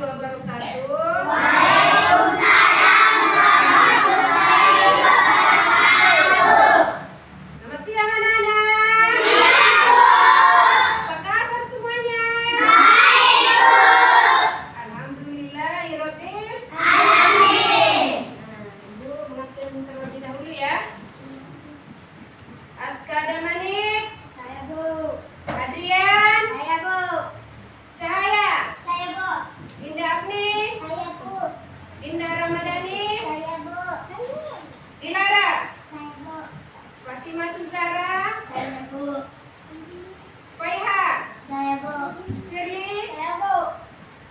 warahmatullahi wabarakatuh. Waalaikumsalam warahmatullahi wabarakatuh. Selamat siang anak-anak. Siang, Bu. Apa kabar semuanya? Baik, Bu. Alhamdulillahirobbil Alamin. Ibu mengabsen terlebih dahulu ya. Askada Manik, Saya, Bu. Adrian, Saya, Bu. Cahaya, Saya, Bu. Dinda Agni, Saya, Bu. Dinda Ramadhani, Saya, Bu. Dilara, Saya, Bu. Fatimah Zahra, Saya, Bu. Faiha, Saya, Bu. Firly, Saya, Bu.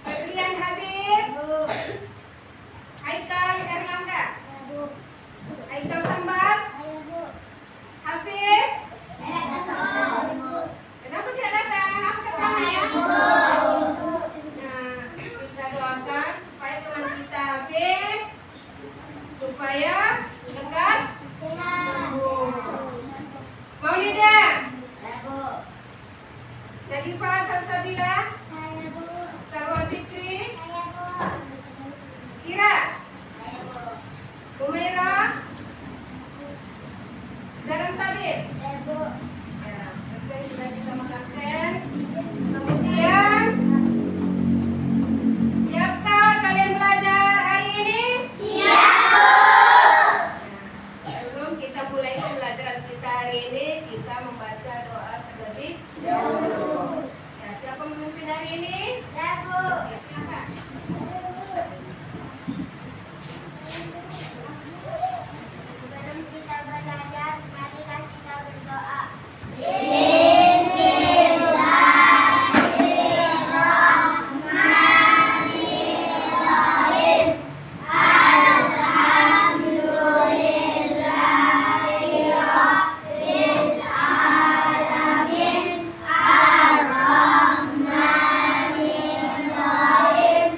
Adrian Habib, Bu. Haikal Erlangga, Saya, Bu. Haikal Sambas, Saya, Bu. Hafiz. Saya, Bu. Kenapa tidak datang? Apa katanya? Bu. Nah, kita doakan supaya teman kita Hafiz supaya lekas sembuh. Maulida, Saya, Bu. Nadifah Salsabila, Saya, Bu. Sarwa Fikri, Saya, Bu. Kira, Saya, Bu. Umaira, Zaran Sabit. Saya, Bu. Ya, selesai sudah kita mengabsen. Kemudian, siapkah kalian belajar hari ini? Siap, Bu. Sebelum kita mulai pembelajaran kita hari ini, kita membaca doa terlebih dahulu. Ya, siapa memimpin hari ini? Saya, Bu. Ya, silakan. Sebelum kita belajar, marilah kita berdoa. Bismillahirrahmanirrahim. Alhamdulillahirabbil alamin. Ar-Rahmanirrahim.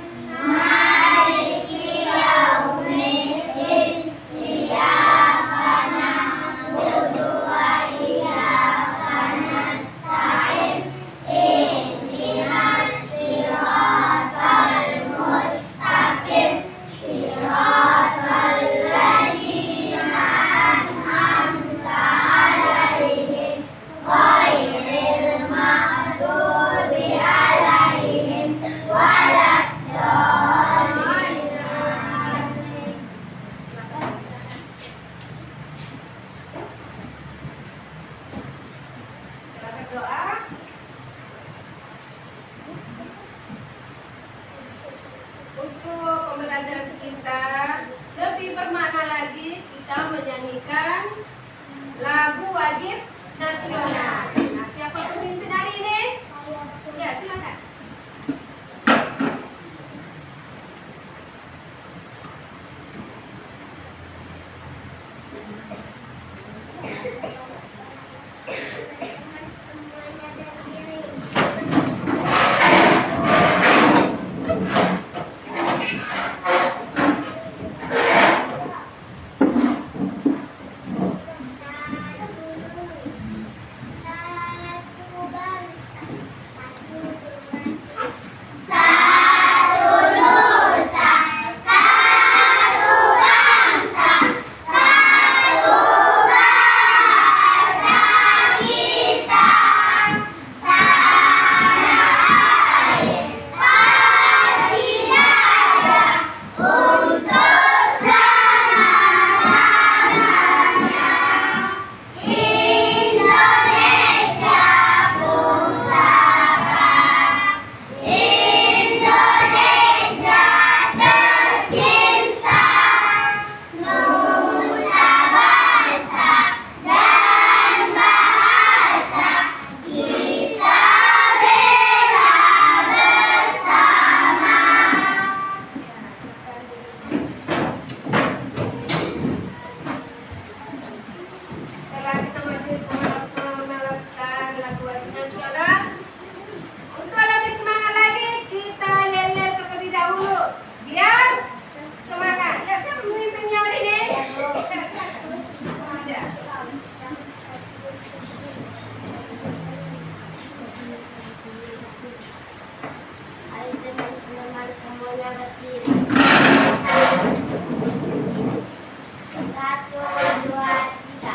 Maliki yaumiddin. Iyyaka na'budu wa iyyaka nasta'in. Ihdinas siratal mustaqim. Siratal ladzina an'amta 'alaihim ghairil maghdubi 'alaihim waladdallin. Amin. Silakan. Setelah berdoa, untuk pembelajaran kita lebih bermakna lagi, kita menyanyikan lagu wajib nasional. Nah, siapa pemimpin hari ini? Ya, silakan. Semuanya berdiri. Satu bangsa, satu teman-teman semuanya berdiri. Satu, dua, tiga.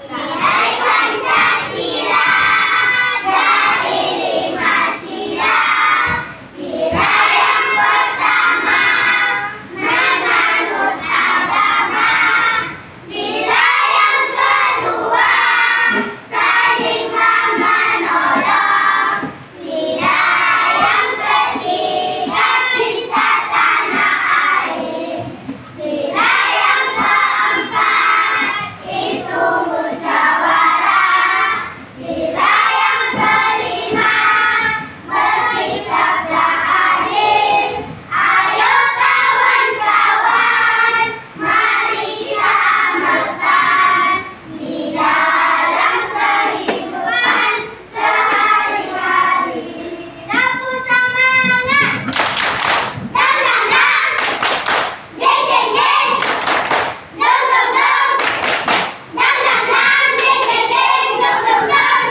Nilai Pancasila dari 5 sila. Sila yang pertama, menganut agama. Sila yang kedua, saling menolong. Sila yang ketiga, cinta tanah air. Sila yang keempat, itu musyawarah. Sila yang kelima, bersikaplah adil. Ayo kawan-kawan, mari kita amalkan di dalam kehidupan sehari-hari. Lampu semangat, dang dang dang, geng geng geng, dong dong dong, dang dang dang, geng geng geng, dong dong dong.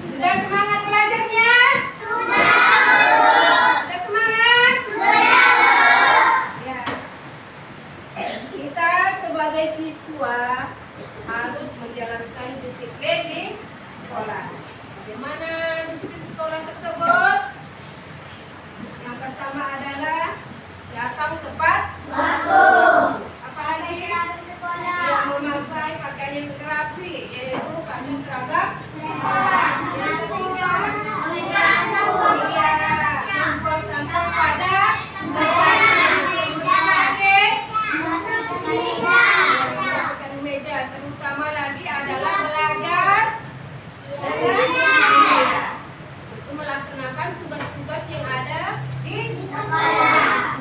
Sudah semangat belajarnya? Sudah semangat? Ya. Kita sebagai siswa harus menjalankan disiplin di sekolah. Bagaimana disiplin sekolah tersebut? Yang pertama adalah datang tepat waktu. Apa lagi? Yang memakai pakaian yang rapi, yaitu pakai seragam. Yang kedua, membuang sampah pada tempatnya. Menggunakan meja, terutama lagi adalah belajar dengan media. Itu melaksanakan tugas-tugas yang ada di sekolah.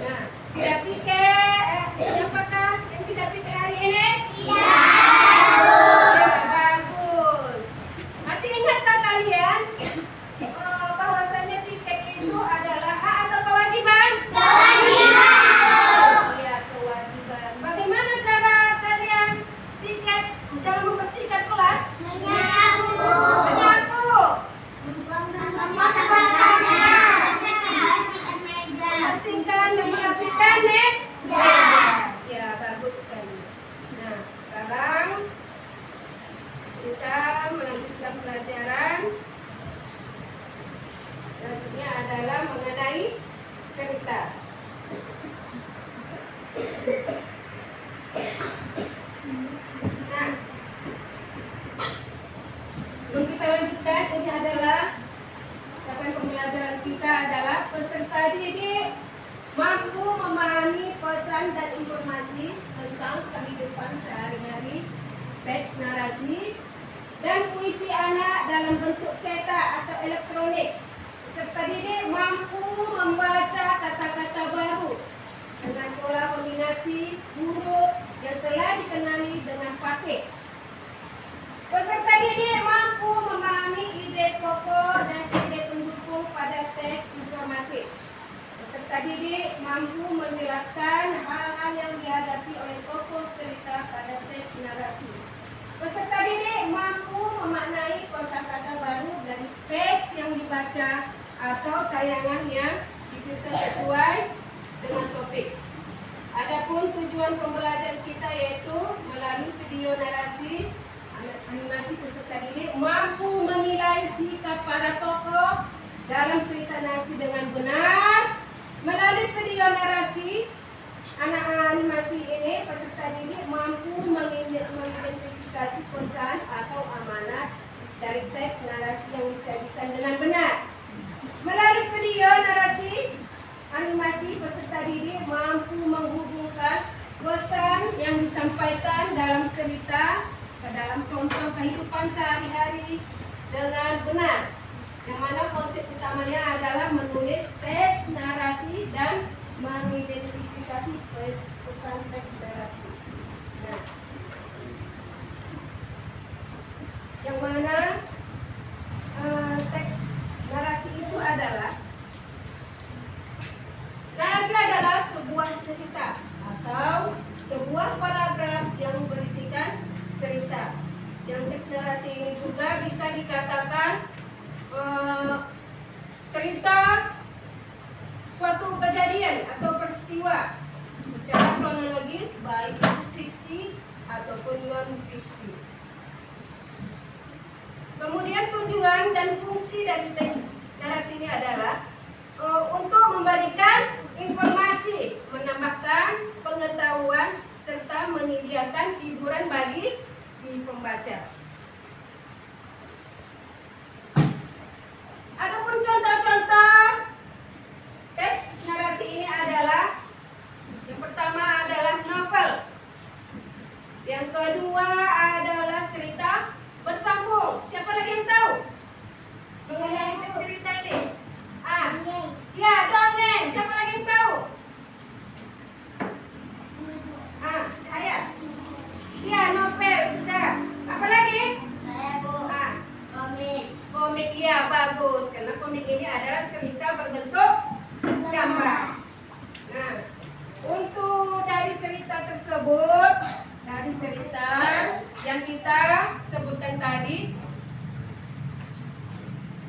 Nah, sudah pikir siapakah yang tidak pikir hari ini? Ya, bagus. Masih ingatkah kalian bahwasannya tiket itu adalah hak atau kewajiban? Ya, kewajiban. Bagaimana cara kalian tiket dalam membersihkan kelas? Menyapu. Membersihkan dan merapikan meja. Ya, bagus sekali. Nah, sekarang kita melanjutkan pelajaran. Dan ini adalah mengenai cerita. Nah, sebelum kita lanjutkan, ini adalah capaian pembelajaran kita adalah peserta didik mampu memahami pesan dan informasi tentang kehidupan sehari-hari, teks narasi, dan puisi anak dalam bentuk cetak atau elektronik. Peserta didik mampu membaca kata-kata baru dengan pola kombinasi huruf yang telah dikenali dengan fasih. Peserta didik mampu memahami ide pokok dan ide pendukung pada teks informatif. Peserta didik mampu menjelaskan hal-hal yang dihadapi oleh tokoh cerita pada teks narasi. Peserta didik mampu memaknai kosakata baru dari teks yang dibaca atau tayangan yang dipilih sesuai dengan topik. Adapun tujuan pembelajaran kita yaitu melalui video narasi, animasi. Peserta didik mampu menilai sikap para tokoh dalam cerita narasi dengan benar. Melalui video narasi, anak animasi ini peserta didik mampu mengidentifikasi pesan atau amanat dari teks narasi yang disajikan dengan benar. Melalui video narasi animasi, peserta didik mampu menghubungkan pesan yang disampaikan dalam cerita ke dalam contoh kehidupan sehari-hari dengan benar, yang mana konsep utamanya adalah menulis teks narasi dan mengidentifikasi pesan teks narasi. Nah, yang mana teks narasi itu adalah sebuah cerita atau sebuah paragraf yang berisikan cerita. Yang teks narasi ini juga bisa dikatakan cerita suatu kejadian atau peristiwa secara kronologis, baik itu fiksi ataupun non fiksi. Kemudian tujuan dan fungsi dari teks narasi ini adalah untuk memberikan informasi, menambahkan pengetahuan, serta menyediakan hiburan bagi si pembaca. Adapun contoh-contoh teks narasi ini adalah, yang pertama adalah novel, yang kedua adalah cerita bersambung. Siapa lagi yang tahu mengenai teks cerita ini? Ya, dongeng. Siapa lagi yang tahu? Saya. Ya, novel sudah. Apa lagi? Saya, Bu. Komik. Komik, ya, bagus. Karena komik ini adalah cerita berbentuk gambar. Nah, untuk dari cerita tersebut, dari cerita yang kita sebutkan tadi,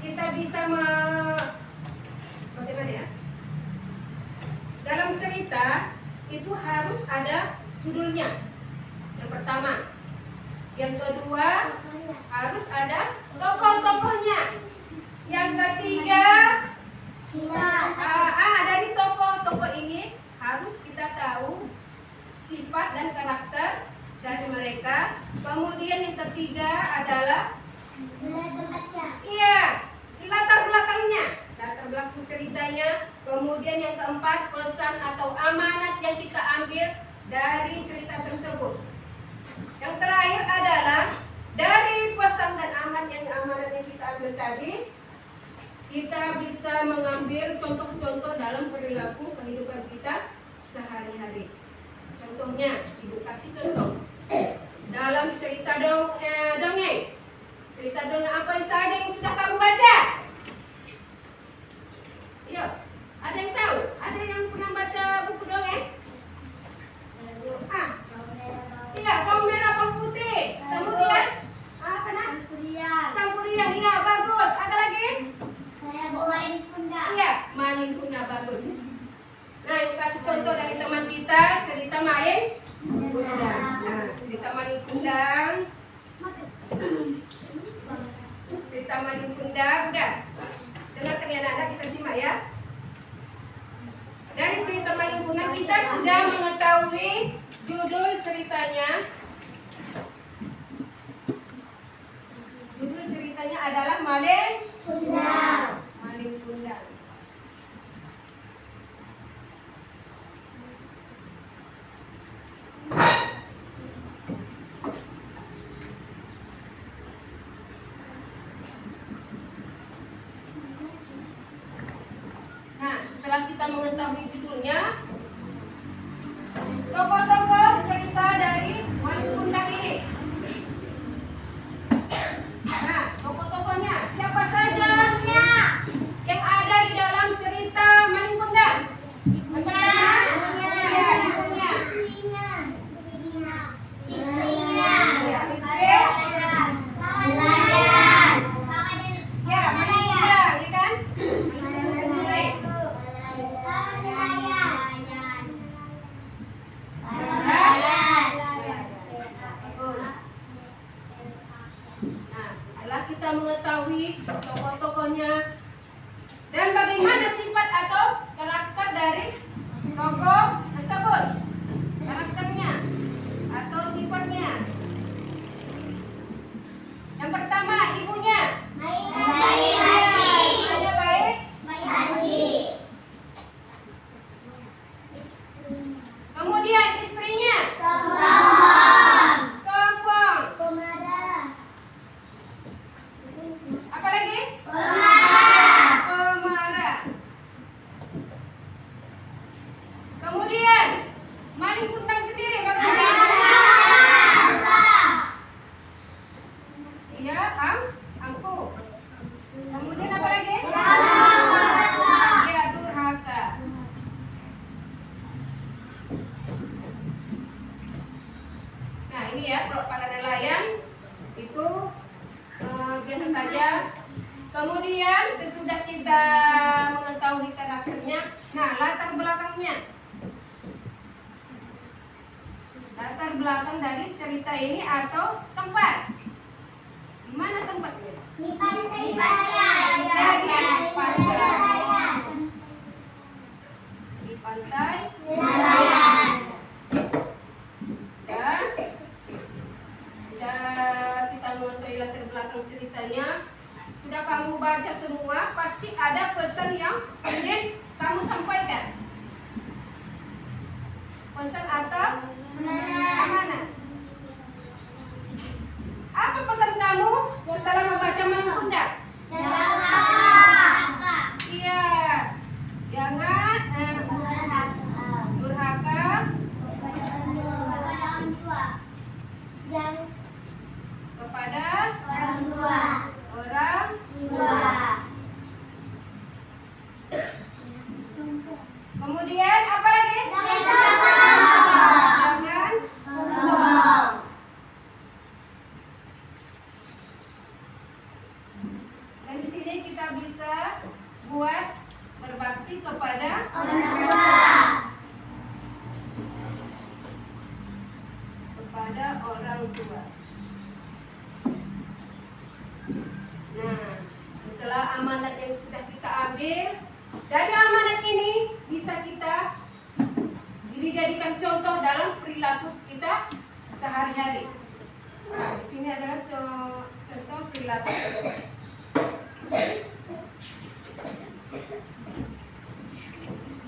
kita bisa bagaimana ya? Dalam cerita itu harus ada judulnya. Yang pertama. Yang kedua, harus ada tokoh-tokohnya. Yang ketiga, dari tokoh-tokoh ini harus kita tahu sifat dan karakter dari mereka. Kemudian yang ketiga adalah latar belakangnya, latar belakang ceritanya. Kemudian yang keempat, pesan atau amanat yang kita ambil dari cerita tersebut. Yang terakhir adalah dari pesan dan amanat yang kita ambil tadi, kita bisa mengambil contoh-contoh dalam perilaku kehidupan kita sehari-hari. Contohnya, Ibu kasih contoh dalam cerita dongeng. Cerita dongeng apa saja yang sudah kamu baca? Yuk, ada yang tahu? Ada yang pernah baca buku dongeng? Iya, bawang merah, bawang putih. Kemudian apa nak? Sangkuriang. Iya, bagus. Ada lagi? Maling Kunda. Iya, Maling Kunda, bagus. Nah, yang kasih contoh dari teman kita cerita Maling Kunda. Nah, cerita Maling Kunda. Cerita Maling Kunda, udah. Dengarkan ya anak-anak, kita simak ya. Dari cerita Maling Kunda kita sudah mengetahui judul ceritanya. Judul ceritanya adalah Maling Kunda. Maling Kunda. Nah, setelah kita mengetahui judulnya, tokoh-tokoh cerita dari Maling Kunda ini. Nah, tokoh-tokohnya siapa saja yang ada di dalam cerita Maling Kunda? Kita mengetahui tokoh-tokohnya dan bagaimana sifat atau karakter dari tokoh tersebut, karakternya atau sifatnya. Yang pertama, ibunya. Ibunya baik. Kemudian istrinya. Sombong. Apa lagi? Pemarah. Kemudian Maling Kunda sendiri bagaimana? Iya, angkuh. Kemudian apa lagi? Iya, durhaka. Nah ini ya, kalau pada nelayan itu biasa saja. Kemudian sesudah kita mengetahui karakternya, nah latar belakangnya. Latar belakang dari cerita ini atau tempat. Di mana tempatnya? Di pantai Bayan. Di pantai. Di pantai Nelayan. Dan sudah kita mengetahui latar belakang ceritanya. Sudah kamu baca semua, pasti ada pesan yang ingin kamu sampaikan. Pesan atau amanat. Apa pesan kamu setelah membaca Mangkundang? Iya, jangan durhaka kepada orang. Kemudian apa lagi? Jangan. Dan di sini kita bisa buat berbakti kepada orang tua. Nah, setelah amanat yang sudah kita ambil, dari amanat ini bisa kita dijadikan contoh dalam perilaku kita sehari-hari. Nah, di sini adalah contoh perilaku.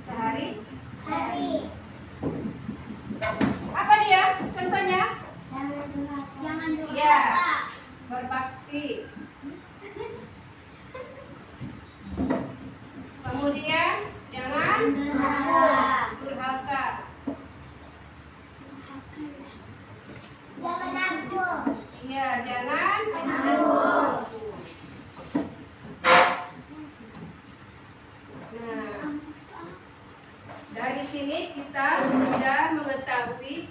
Sehari-hari. Apa dia? Contohnya? Ya, berbakti. Kemudian jangan durhaka. Iya, jangan Nah, dari sini kita sudah mengetahui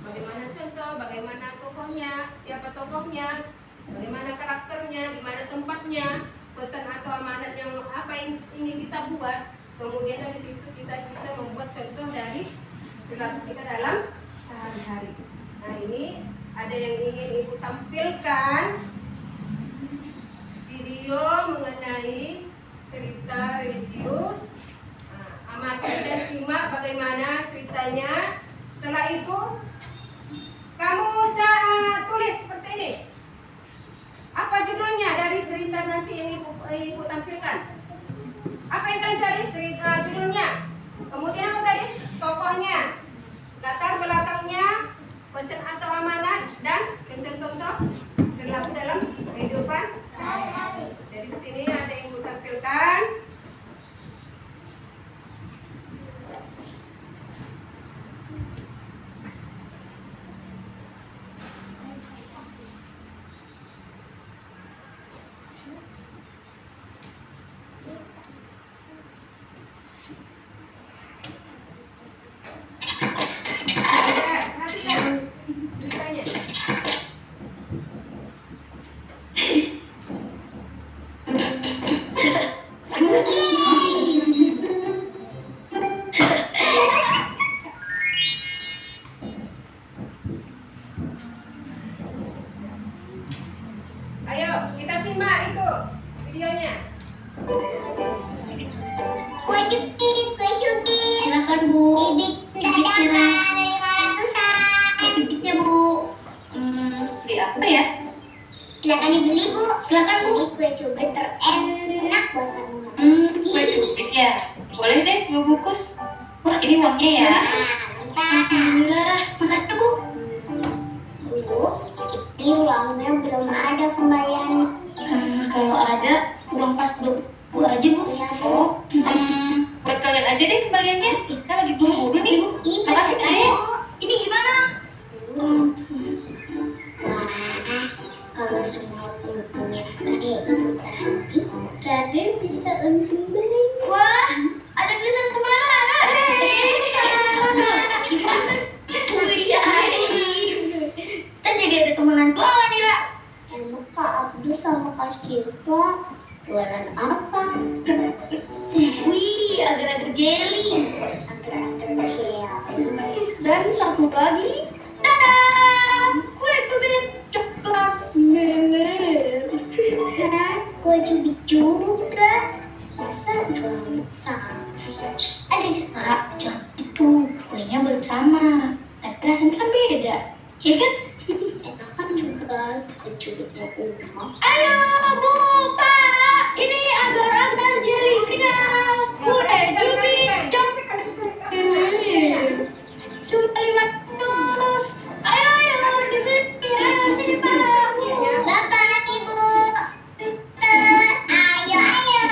bagaimana contoh, bagaimana tokohnya, siapa tokohnya, bagaimana karakternya, di mana tempatnya, pesan atau amanat yang apa yang ingin kita buat. Kemudian dari situ kita bisa membuat contoh dari perilaku kita dalam sehari-hari. Nah ini ada yang ingin ibu tampilkan video mengenai cerita religius. Nah, amati dan simak bagaimana ceritanya. Setelah itu kamu tulis seperti ini. Apa judulnya dari cerita nanti yang ibu tampilkan? Apa yang kalian cari? Cerita judulnya. Kemudian apa tadi? Tokohnya, latar belakangnya, pesan atau amanat, dan contoh-contoh perilaku dalam kehidupan sehari-hari. Dari sini ada yang ibu tampilkan. Ayo kita simak itu videonya. Kue cukit. Silakan Bu. Bibit dadakan dari ratusan. Bibitnya Bu. Beli apa ya? Silakan dibeli Bu. Silakan Bu. Ini kue cubit terenak buat kamu. Kue cubit ya. Boleh deh Bu bungkus. Wah ini uangnya ya. Alhamdulillah. Makasih Bu. Bu, ini uangnya belum ada kembaliannya. Kalau ada uang pas Bu aja Bu. Iya, Bu. Oh. Buat kalian aja deh kembaliannya. Kan lagi buru-buru nih Bu. Ini Makasih Bu. Dek. Ini gimana? Wah, kalau semua uangnya kayak ibu tadi, Raden bisa untung banyak. Wah, ada tulisan kemana? Kak Syifa, jualan apa? Wih, agar-agar jelly. Agar-agar jelly. Dan satu lagi, tada! Kue cubit coklat. Hah? Kue cubit juga? Masa jualan tas? Aduh, Ra, jangan itu. Kuenya bersama. Tapi rasanya kan beda. Ya kan? Enak kan juga kue cubitnya Uma. Ayo, Bu, Pak. Ini agar-agar jelly kenyal. Kue cubit coklat. Cuma 500. Ayo, dibeli. Ayo, sini, Pak. Bapak, Ibu, ayo, ayo.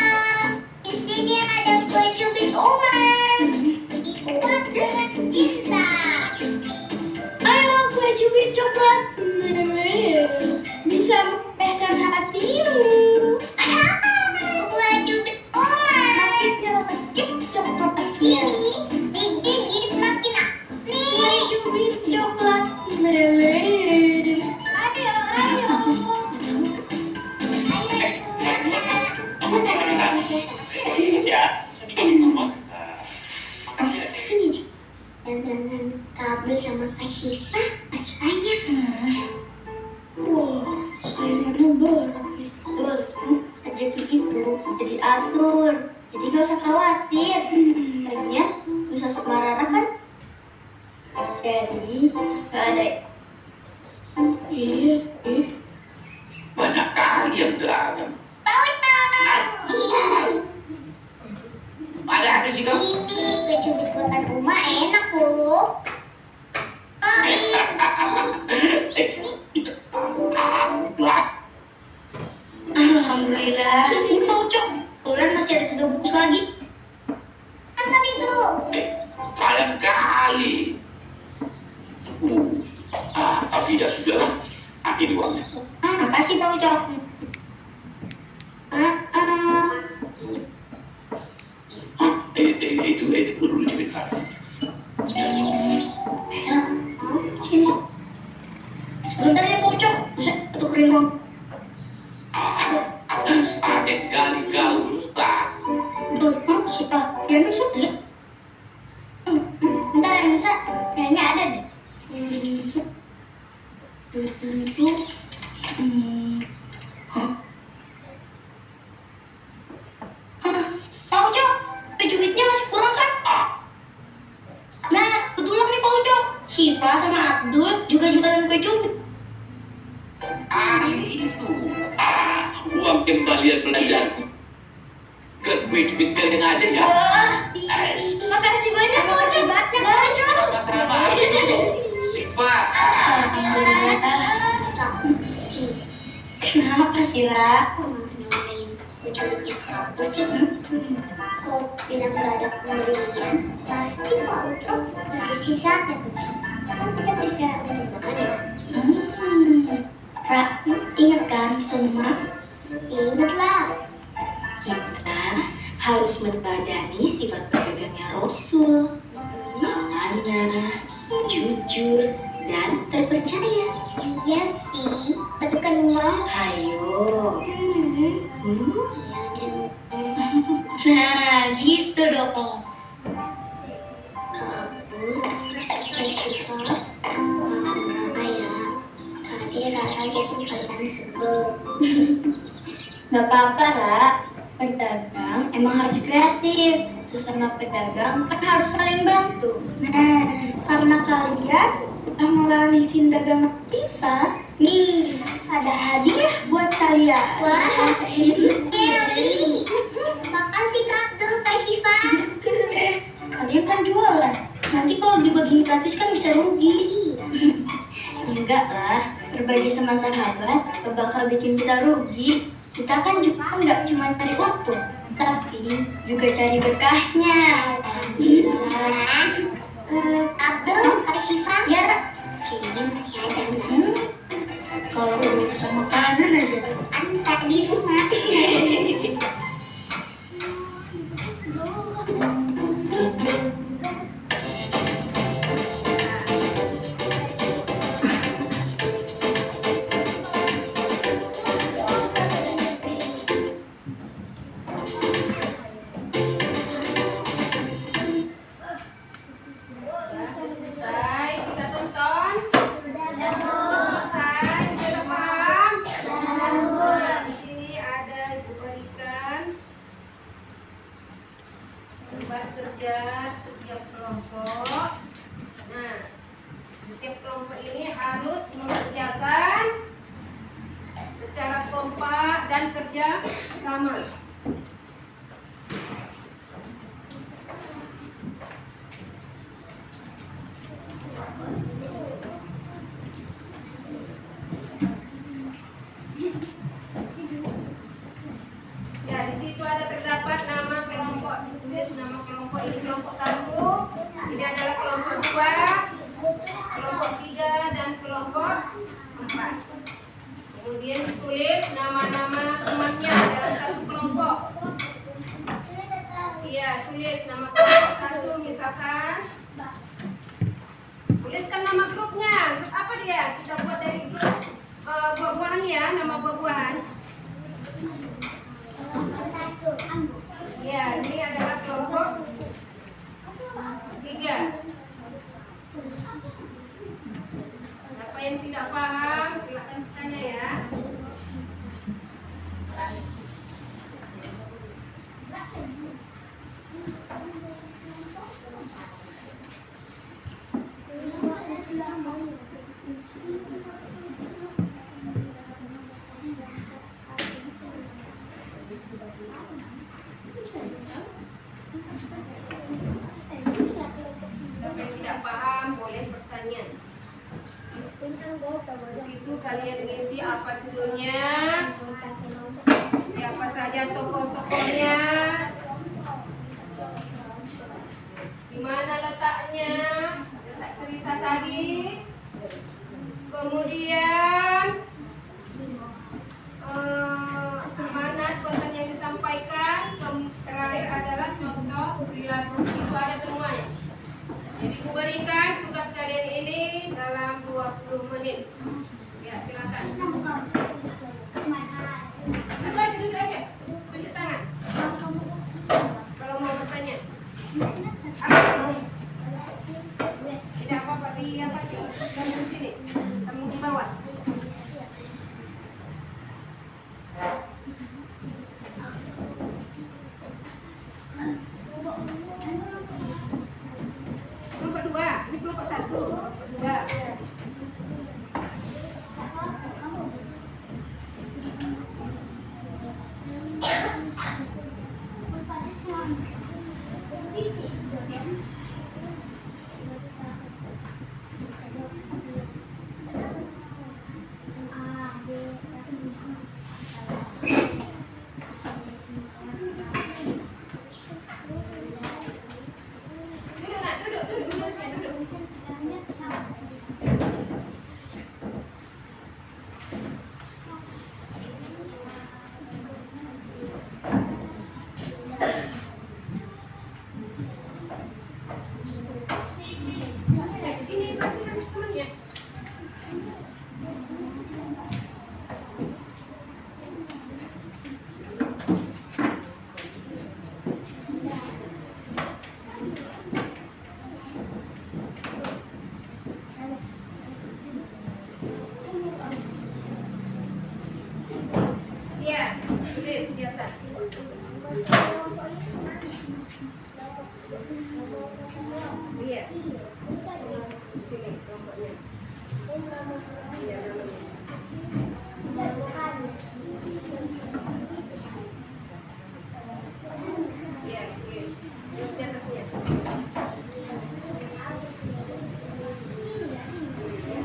Di sini ada kue cubit Uma. Dibuat dengan cinta. Ayo, kue cubit coklat. Bisa memecahkan hatimu. Kue cubit Uma. Coklat Di sini digigit makin Kue asik. cubit coklat. Ayo, ayo. Ya, saya juga minta maaf. Sini deh. Dagangan kabel sama Kak Syifa masih banyak. Wah, sayangnya berat nih. Tuh, rezeki itu jadi atur. Jadi gak usah khawatir. Lagian, Nusa Semarara kan. Jadi, gak ada. Iya. Banyak kali yang dagang. Pak Ustaz. Iya. Ada apa sih kamu? Ini kue cubit buatan Uma enak loh. Oh, Itu aku lah. Alhamdulillah. Ini mau cok. Bulan masih ada 3 bungkus lagi. apa itu? Sayang kali. Tapi ya sudahlah. Ini uangnya. Makasih Bang Cok. Itu dulu sebentar. Sini. Sebentar ya Bang Cok. Bisa tukerin uang. Aku sakit kali kau lupa. Siapa? Ya Nusa ya? Bentar ya Nusa. Kayaknya ada deh. Pak Uco, kejubitnya masih kurang kan? Nah, kebetulan nih Pak Uco, Syifa sama Abdul juga jualan kue cubit. Ali itu. Uang kembalian belanjaku. Ke gue cubit kalian aja ya. Wah, makasih banyak Pak Uco. Baru Sama-sama. Siva. Kenapa sih, Ra? Kok malah nawarin kue cubitnya ke aku sih? Kok bilang gak ada pembelian? Pasti Pak Ucok masih sisanya beberapa. Kan kita bisa menyumbangnya. Ra, ingat kan pesan Mak? Ingat lah. Kita harus meneladani sifat pedagangnya Rasul. Amanah, jujur, dan terpercaya. Iya sih, betul kan Uma? Hayo. Iya dong. Nah, gitu dong. Kak Syifa, maafin Rara ya. Tadi Rara bikin kalian sebel. Gak apa-apa, Ra. Pedagang emang harus kreatif. Sesama pedagang kan harus saling bantu. Nah, karena kalian udah melarisin dagangan kita, nih ada hadiah buat kalian. Wah, Kelly. Makasih Kak Abdul, Kak Syifa. Kalian kan jualan. Nanti kalau dibagi gratis kan bisa rugi. Enggak lah, berbagi sama sahabat gak bakal bikin kita rugi. Kita kan juga nggak cuma cari untung, tapi juga cari berkahnya. Alhamdulillah. Abdul, Kak Syifa. Ya, Ra. Kayaknya masih ada nggak? Kalau udah sama makanan aja. Antar di rumah. setiap kelompok. Nah, setiap kelompok ini harus mengerjakan secara kompak dan kerja sama. Ya, di situ ada terdapat nama kelompok. Ditulis nama kelompok ini kelompok 1, ini adalah kelompok 2, kelompok 3 dan kelompok 4. Kemudian ditulis nama-nama temannya dalam satu kelompok. Iya, tulis nama kelompok 1 misalkan. Tuliskan nama grupnya. Grup apa dia? Kita buat dari grup buah-buahan ya, nama buah-buahan. Ya, ini adalah kelompok 3. Siapa yang tidak paham, silakan bertanya ya. Siapa yang tidak paham, boleh bertanya. Di situ kalian isi apa judulnya, siapa saja tokoh-tokohnya, di mana letaknya, letak cerita tadi, kemudian kemana pesan yang disampaikan, terakhir adalah contoh perilaku. Itu ada semuanya. Jadi kuberikan tugas kalian ini dalam 20 menit. Ya, silakan. Atau aja dulu aja. Tunjuk tangan. Kalau mau bertanya. Tidak apa-apa di apa aja. Sambung sini. Sambung di bawah. Kelompok 2, ini kelompok 1. 2. Duduk nak, duduk, duduk. Ini perhatikan temannya. Iya, tulis di atas. Iya. Di sini kelompoknya. Iya, namanya. Iya, tulis. Tulis di atasnya. Iya,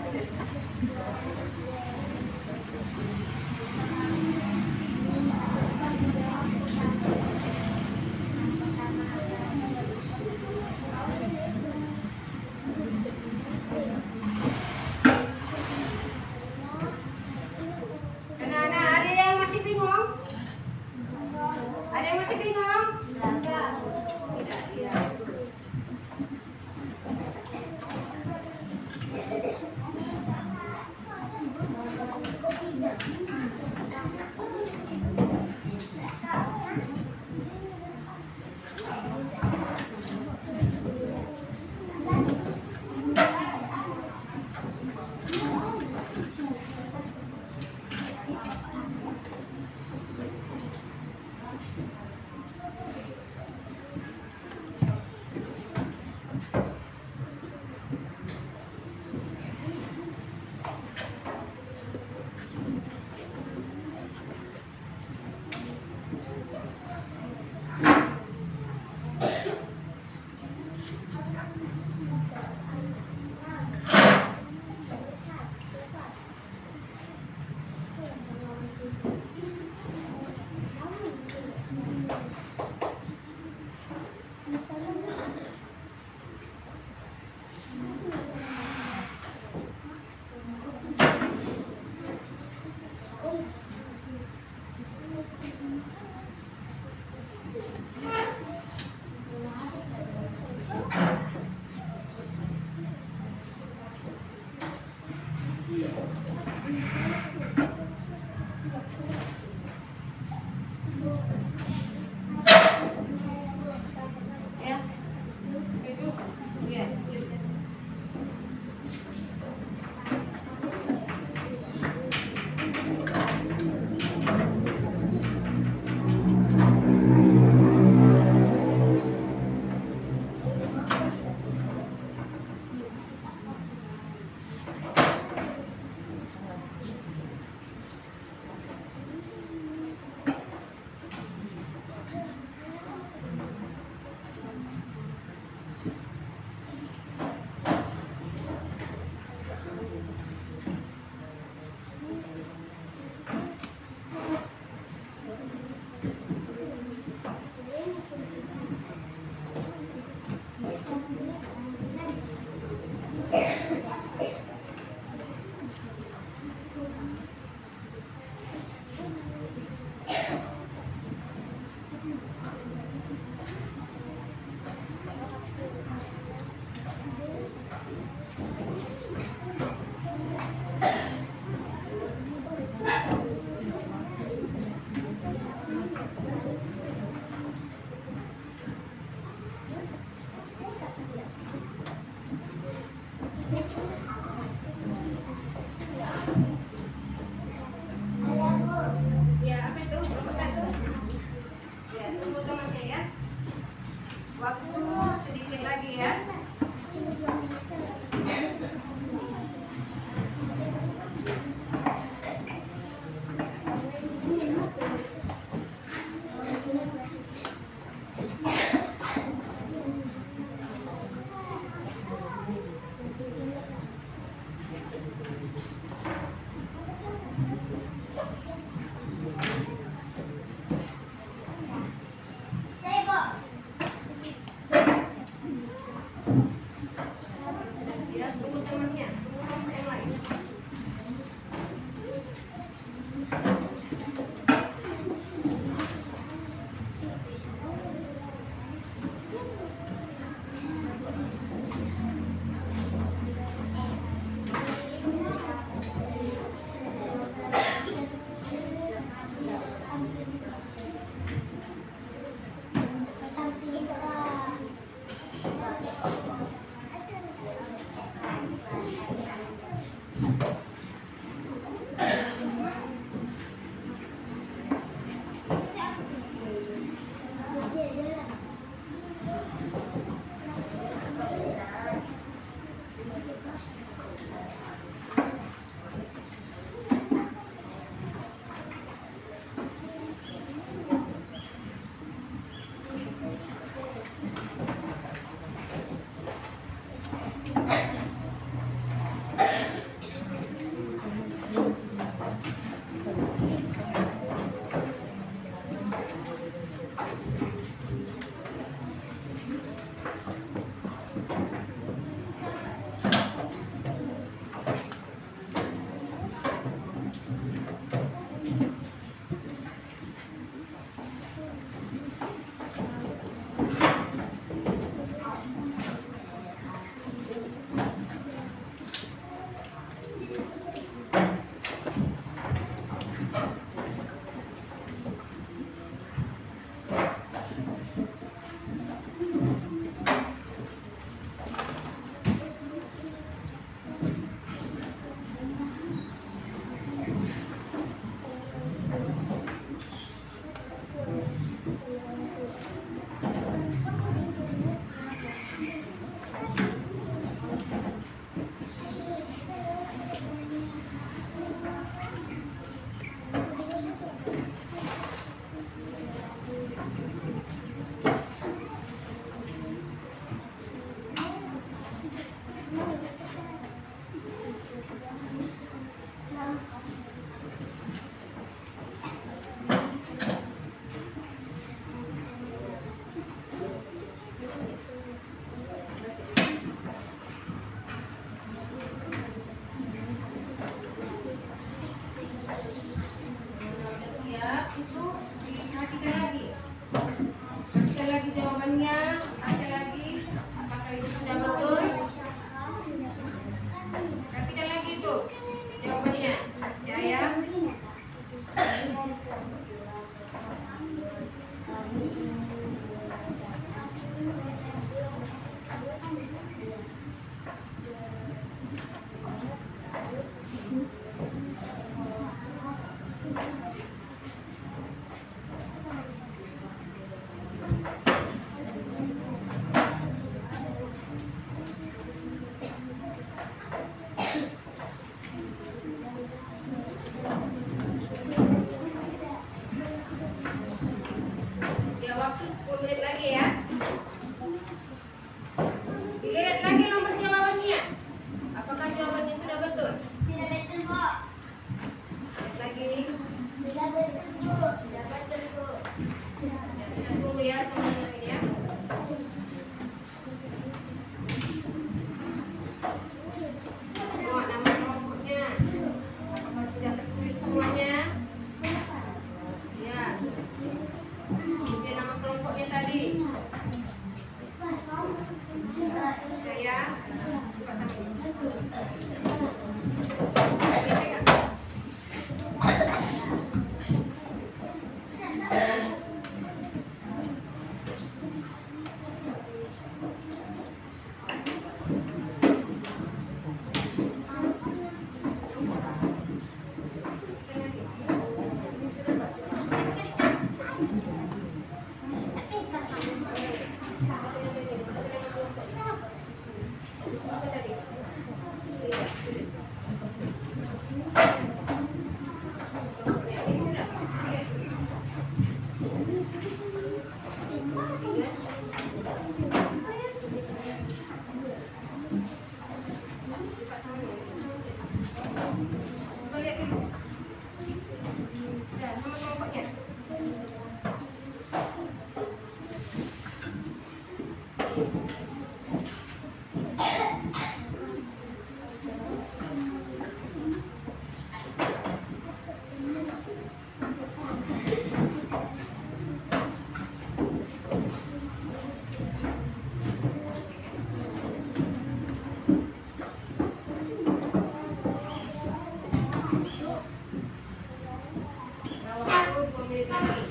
tulis. Anak-anak, ada yang masih bingung? Ya, apa itu? Kelompok 1. Ya, tunggu temannya ya. Waktu sedikit lagi ya. Sebo. Ya, tunggu temannya. Tunggu teman yang lain. Samping itu. Apa tadi? Ya, ini sudah. Lihat dulu. Ya, nama kelompoknya. Waktu 2 menit lagi.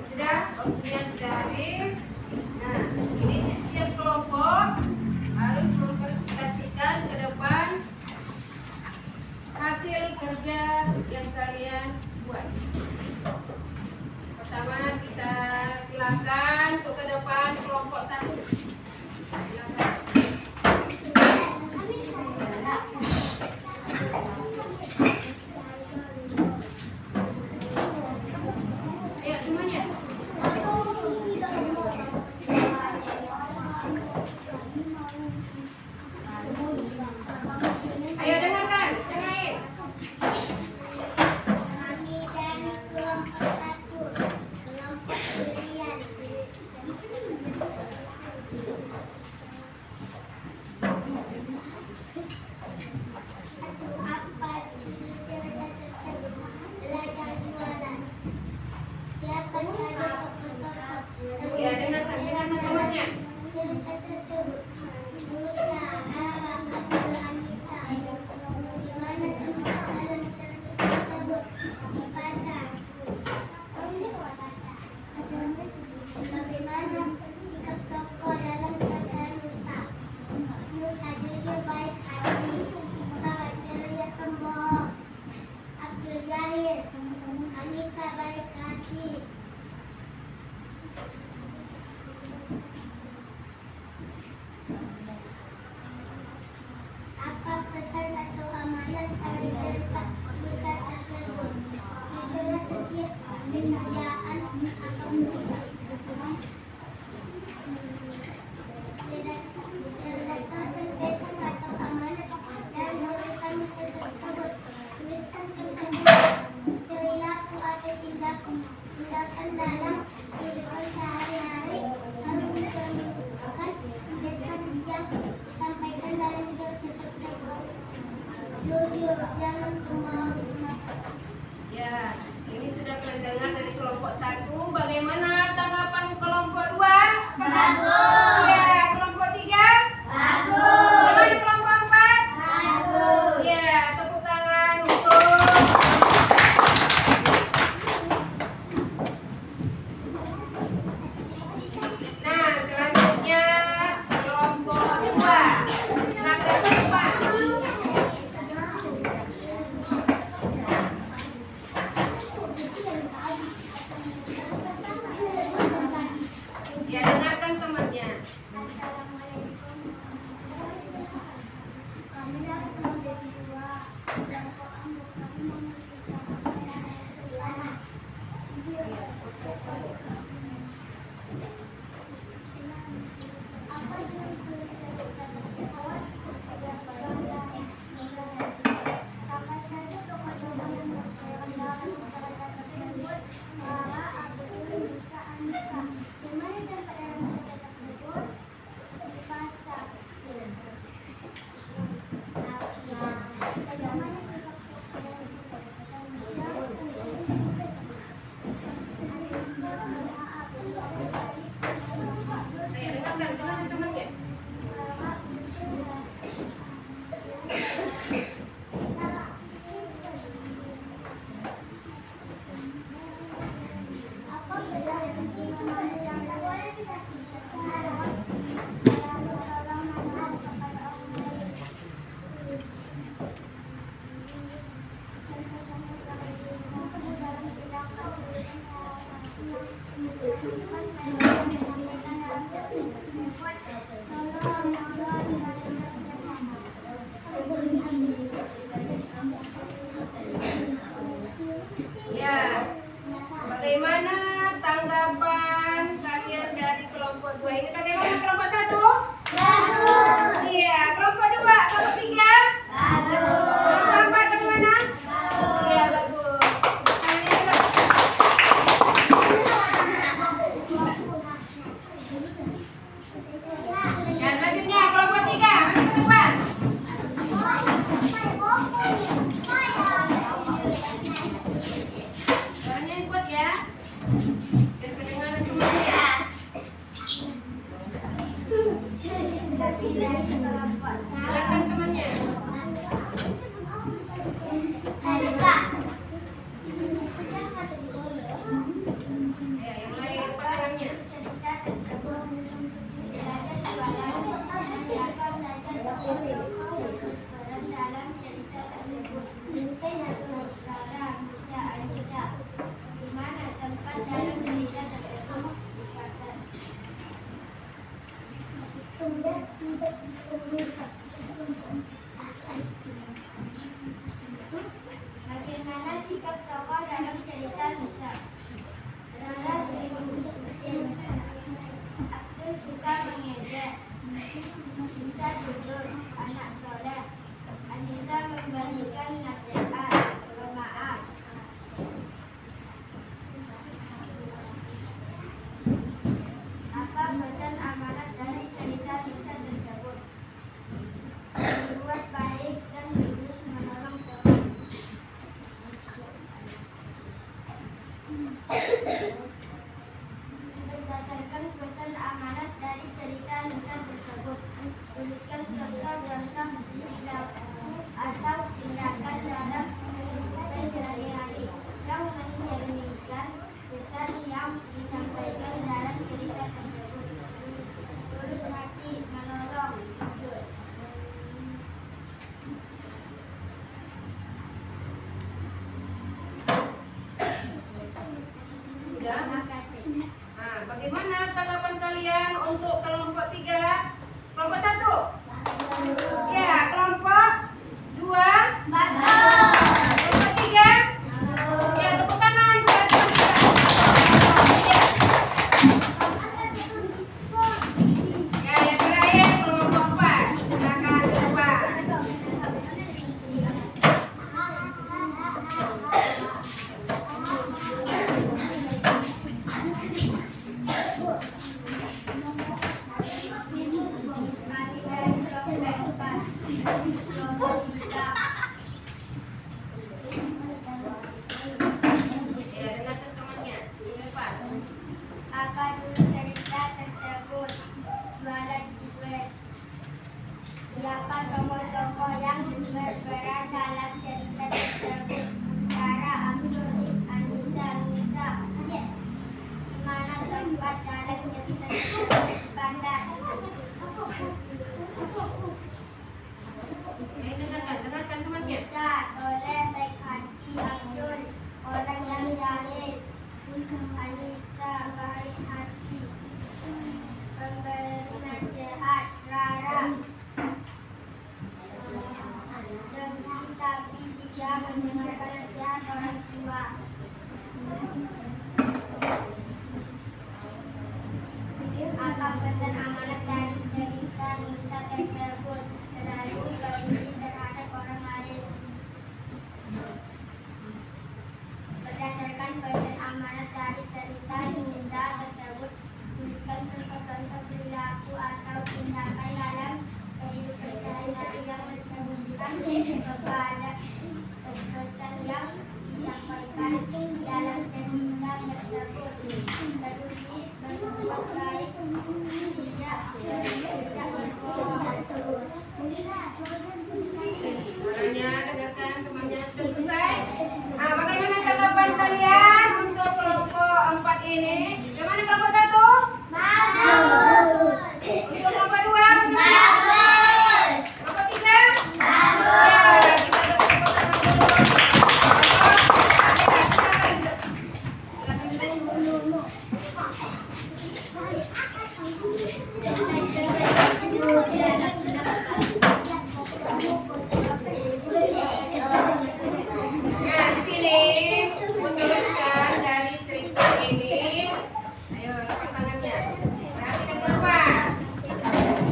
Sudah, waktunya sudah habis. Nah, ini di setiap kelompok harus mempresentasikan ke depan hasil kerja yang kalian buat. Pertama kita silakan untuk ke depan kelompok 1. Silakan. Ayo semuanya. Ayo dengarkan, dengarin. Kami dari kelompok 1, kelompok durian. Satu, apa isi cerita tersebut? Belajar jualan. Siapa saja tokoh-tokoh Ya, dengarkan sama-samanya. cerita tersebut? Musa, Hara, Abdul, Anissa. Di mana tempat dalam cerita tersebut? Di pasar. Bagaimana sikap tokoh dalam cerita Musa? Musa jujur baik hati, Hara ceria pembohong, Abdul jahil, Anissa baik hati. Apa pesan atau amanat dari cerita Musa tersebut? Jujurlah setiap pekerjaan atau tidak. Berdasarkan pesan atau amanat dari cerita Musa tersebut, tuliskan contoh perilaku atau tindakan dalam kehidupan sehari-hari lalu menunjukkan pesan yang disampaikan dalam cerita tersebut. Jujur, jangan pembohong. Ya, ini sudah kalian dengar dari kelompok 1. Bagaimana tanggapan kelompok 2? Bagus. Ya, kelompok 3? Bagus. Bagaimana kelompok 4? Bagus. Ya, tepuk tangan untuk Nah, selanjutnya kelompok 2. Silakan ke depan. Ya, dengarkan temannya. Sama saja tokoh-tokoh yang berperan dalam cerita tersebut Rara, Abdul, Musa, Anissa. Di mana tempat dalam cerita tersebut? Di pasar. Bagaimana sikap tokoh dalam cerita Musa? Anissa, Rara, Abdul, Saya dengarkan temannya. Rara, Musa, apa bedanya singa yang boleh tidak bisa sekarang? Saya pertolongan kepada orang lain. Contoh-contoh dari di dalam tindakan yang salah satunya menunjukkan menyampaikan dalam cerita tersebut tolong Allah dan kerjasama. Ya, bagaimana tanggapan kalian dari kelompok 2 ini? Bagaimana kelompok 1? Iya, kelompok 2, kelompok 3? Kelompok 4 bagaimana? Iya, bagus. Kalian coba. Dan selanjutnya kelompok 3, masih ke depan. Suaranya yang kuat ya. Dan kedengaran temannya. Silakan temannya. Ya, yang lain pasangannya. Cerita tersebut belajar jualan siapa saja tokoh-tokoh yang berperan dalam cerita tersebut. Rara, Musa, Anissa. Di mana tempat dalam cerita tersebut? Di pasar. Bagaimana sikap tokoh dalam cerita Musa? Rara sibuk usil. Abdul suka mengejek. Musa jujur, anak soleh. Anissa memberikan nasihat, bermaaf. Apa pesan amanat dari cerita Musa tersebut? Berbuat baik dan terus menolong teman. Berdasarkan pesan amanat dari cerita Musa tersebut, tuliskan contoh-contoh perilaku atau tindakan dalam kehidupan sehari-hari yang mencerminkan pesan yang disampaikan dalam cerita tersebut. Tulus hati, menolong. Abdul. Udah? Terima kasih. Nah, bagaimana tanggapan kalian untuk kelompok 3? Kelompok 1? Ya, kelompok 2? Kelompok 3? Ya, tepuk tangan buat ya, yang terakhir kelompok 4. Silakan ke depan. Kami dari kelompok 4. Kelompok kita. Ya, dengarkan temannya di depan. Apa dulu cerita tersebut? Jualan kue. Siapa tokoh-tokoh yang berperan dalam cerita tersebut? Rara, Abdul, Anissa, Musa. Di mana tempat dalam cerita tersebut? Pasar. Dengarkan temannya. Musa, soleh, baik hati. Abdul, orang yang jahil. Anissa, baik hati. Pemberi nasihat. Rara, dengki tapi dia mendengarkan nasihat orang tua. Suaranya dengarkan temannya sudah selesai. Nah, bagaimana tanggapan kalian untuk kelompok 4 ini? Gimana kelompok 1? Untuk kelompok 2? Kelompok 3? Ya, kita tepuk tangan dulu. Nah, di sini meneruskan dari cerita ini. Ayo, lapang tangannya. Perhatikan ke depan.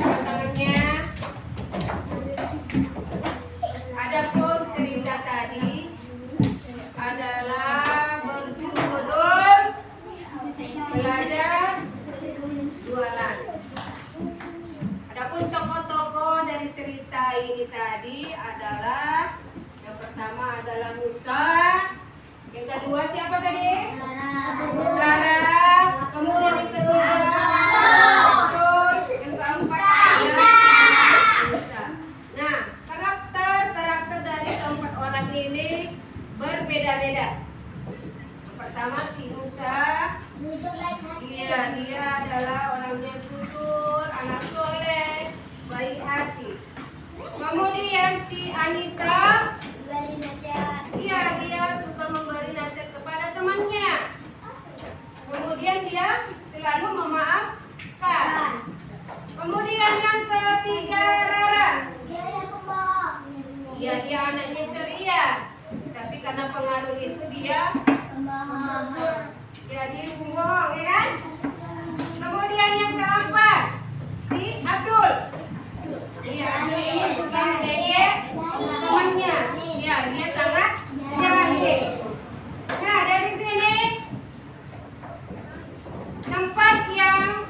Lapang tangannya. Adapun cerita tadi adalah berjudul Belajar Jualan. Adapun tokoh-tokoh dari cerita ini tadi adalah yang pertama adalah Musa, yang kedua siapa tadi? Clara, kemudian yang ketiga Abdul, yang keempat Isa. Nah, karakter dari keempat orang ini berbeda-beda. Yang pertama si Musa, dia adalah orangnya jujur, anak soleh, baik hati. Kemudian si Anissa, dia suka memberi nasihat kepada temannya. Kemudian dia selalu memaafkan. Kemudian yang ketiga Rara, dia anaknya ceria, tapi karena pengaruh itu dia pembohong, ya kan? Kemudian yang keempat si Abdul. Abdul ini suka mengejek temannya. Dia sangat jahil. Nah, dari sini tempat yang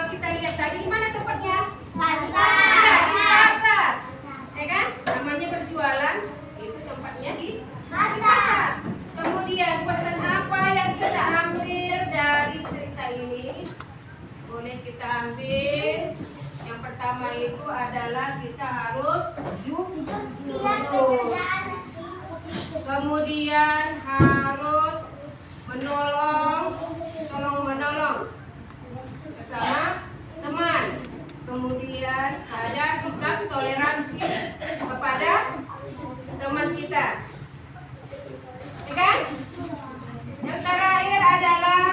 kita lihat tadi, di mana tempatnya? Pasar. Ya kan? Namanya berjualan, itu tempatnya di pasar. Kemudian pesan apa yang kita ambil dari cerita ini? Boleh kita ambil. Yang pertama itu adalah kita harus jujur. Kemudian harus tolong menolong sesama teman. Kemudian ada sikap toleransi kepada teman kita. Ya kan? Yang terakhir adalah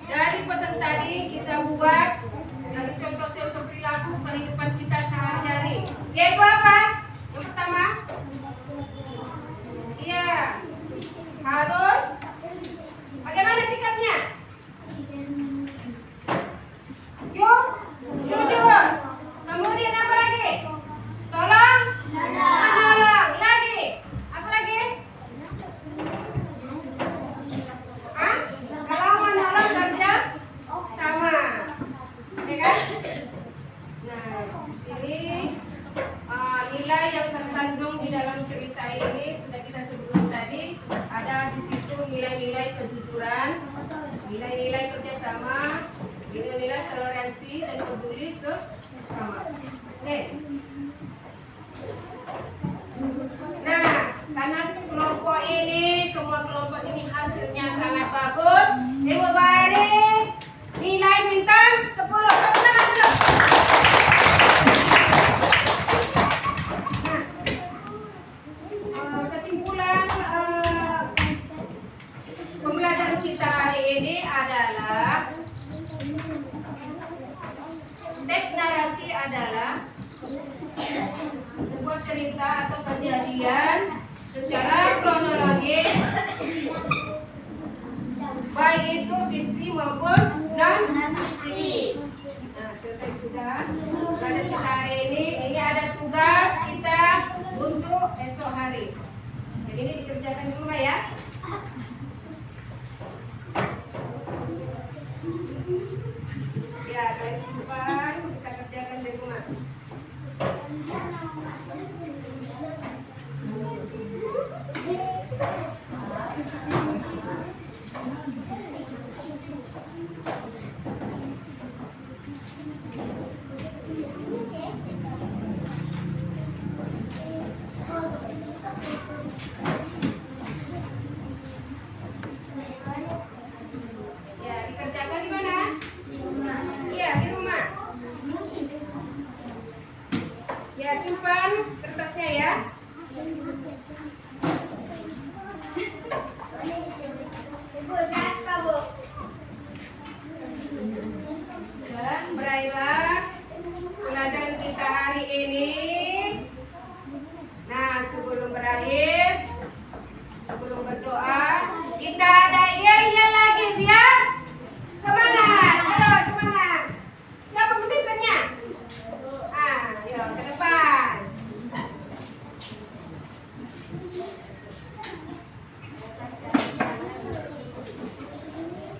dari pesan tadi kita buat dari contoh-contoh perilaku kehidupan kita sehari-hari. Yaitu apa? Yang pertama, harus bagaimana sikapnya? Jujur. Kemudian apa lagi? Tolong menolong. Lagi apa lagi? Kalau menolong kerja sama, ya kan? Nah, di sini nilai yang terkandung di dalam cerita ini sudah kita sebutkan tadi. Ada di situ nilai-nilai kejujuran, nilai-nilai kerjasama, nilai-nilai toleransi dan peduli sesama. Oke. Nah, karena kelompok ini, semua kelompok ini hasilnya sangat bagus. Ibu beri nilai bintang 10. Kesimpulan pembelajaran kita hari ini adalah teks narasi adalah sebuah cerita atau kejadian secara kronologis, baik itu fiksi maupun non-fiksi. Nah, selesai sudah pada kita hari ini ada tugas kita untuk esok hari. Jadi ini dikerjakan di rumah ya. Ya, kalian simpan, kita kerjakan di rumah.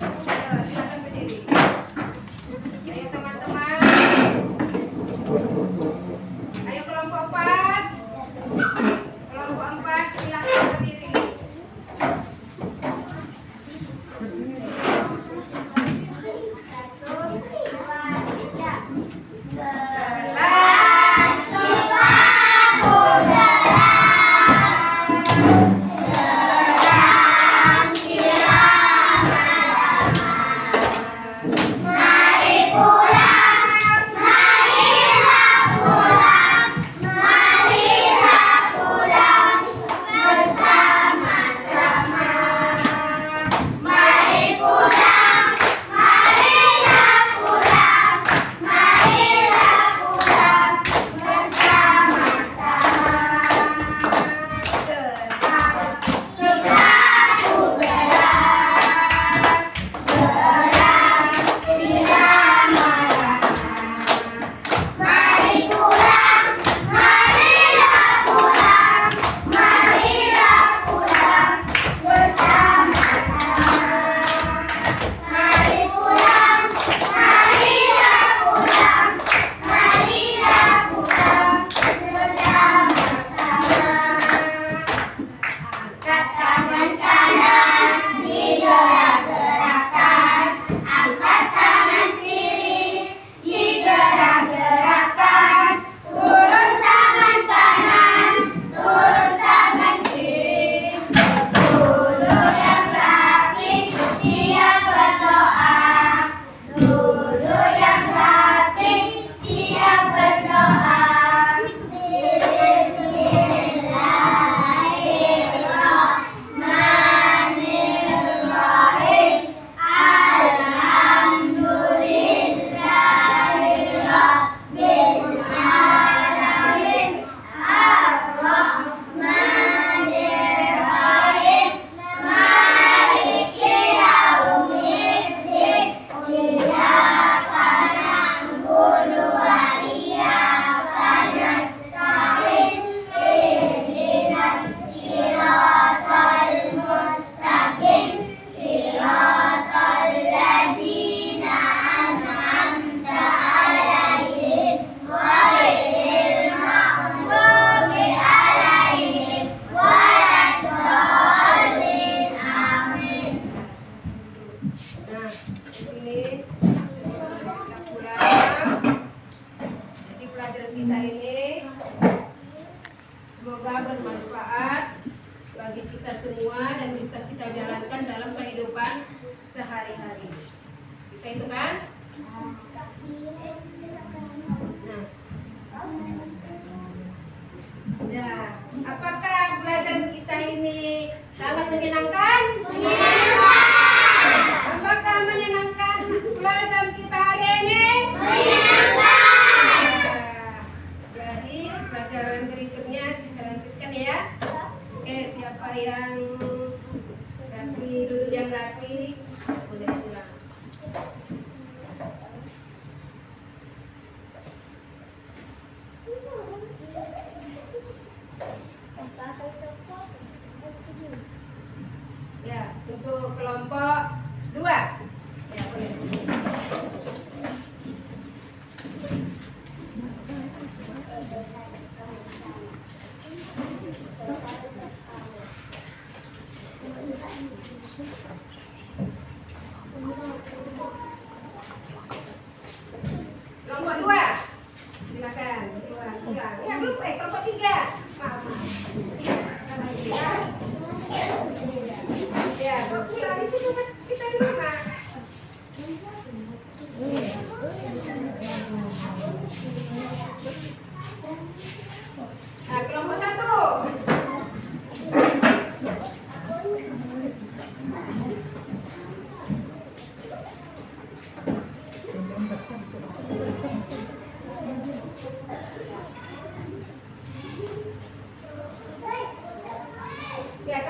Ayo, silakan berdiri. Ayo teman-teman. Ayo kelompok 4. Kelompok 4 silakan berdiri. Nah, di sini kita pulang. Jadi pelajaran kita ini semoga bermanfaat bagi kita semua dan bisa kita jalankan dalam kehidupan sehari-hari. Bisa itu kan? Nah, apakah pelajaran kita ini sangat menyenangkan? Apakah menyenangkan pelajaran kita hari ini? Jadi pelajaran berikutnya kita lanjutkan ya. Oke, siapa yang rapi, duduk yang rapi, boleh pulang. Ya, untuk kelompok 2. Ya, boleh. Kelompok 2. Silakan. Pulang. Ya, belum kelompok 3. Maaf. Salah ya. Ya, pulang itu tugas kita di rumah. Nah, kelompok 1. Ya,